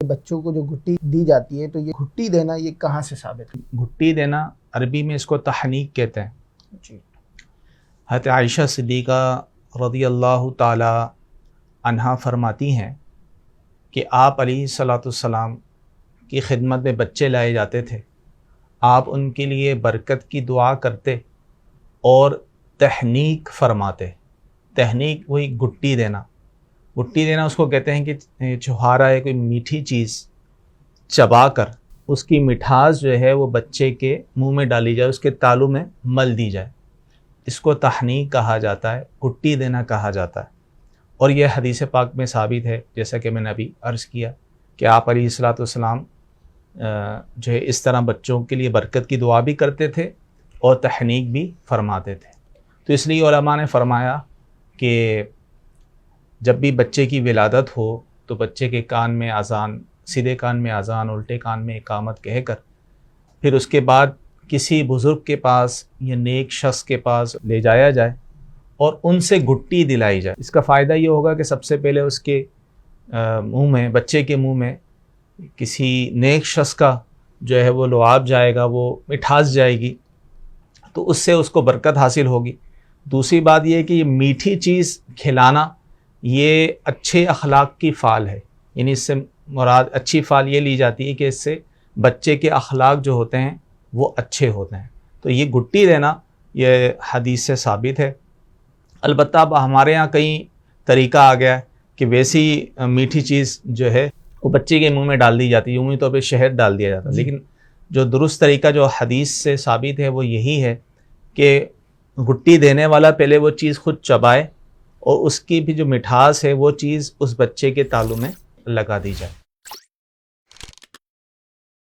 بچوں کو جو گھٹی دی جاتی ہے، تو یہ گھٹی دینا یہ کہاں سے ثابت ہے؟ گھٹی دینا عربی میں اس کو تحنیک کہتے ہیں۔ جی۔ حضرت عائشہ صدیقہ رضی اللہ تعالی عنہا فرماتی ہیں کہ آپ علیہ الصلاۃ والسلام کی خدمت میں بچے لائے جاتے تھے، آپ ان کے لیے برکت کی دعا کرتے اور تحنیک فرماتے۔ تحنیک وہی گھٹی دینا، گھٹی دینا اس کو کہتے ہیں کہ چھہارا ہے کوئی میٹھی چیز چبا کر اس کی مٹھاس جو ہے وہ بچے کے منہ میں ڈالی جائے، اس کے تالو میں مل دی جائے، اس کو تحنیک کہا جاتا ہے، گھٹی دینا کہا جاتا ہے۔ اور یہ حدیث پاک میں ثابت ہے، جیسا کہ میں نے ابھی عرض کیا کہ آپ علیہ الصلاۃ والسلام جو ہے اس طرح بچوں کے لیے برکت کی دعا بھی کرتے تھے اور تحنیک بھی فرماتے تھے۔ تو اس لیے علماء نے فرمایا کہ جب بھی بچے کی ولادت ہو تو بچے کے کان میں اذان، سیدھے کان میں اذان، الٹے کان میں اقامت کہہ کر پھر اس کے بعد کسی بزرگ کے پاس یا نیک شخص کے پاس لے جایا جائے اور ان سے گھٹی دلائی جائے۔ اس کا فائدہ یہ ہوگا کہ سب سے پہلے اس کے منہ میں، بچے کے منہ میں کسی نیک شخص کا جو ہے وہ لعاب جائے گا، وہ مٹھاس جائے گی، تو اس سے اس کو برکت حاصل ہوگی۔ دوسری بات یہ ہے کہ یہ میٹھی چیز کھلانا یہ اچھے اخلاق کی فعال ہے، یعنی اس سے مراد اچھی فعال یہ لی جاتی ہے کہ اس سے بچے کے اخلاق جو ہوتے ہیں وہ اچھے ہوتے ہیں۔ تو یہ گھٹی دینا یہ حدیث سے ثابت ہے۔ البتہ اب ہمارے ہاں کئی طریقہ آ گیا ہے کہ ویسی میٹھی چیز جو ہے وہ بچے کے منہ میں ڈال دی جاتی ہے، عمومی طور پہ شہد ڈال دیا جاتا ہے، لیکن جو درست طریقہ جو حدیث سے ثابت ہے وہ یہی ہے کہ گھٹی دینے والا پہلے وہ چیز خود چبائے اور اس کی بھی جو مٹھاس ہے وہ چیز اس بچے کے تالو میں لگا دی جائے۔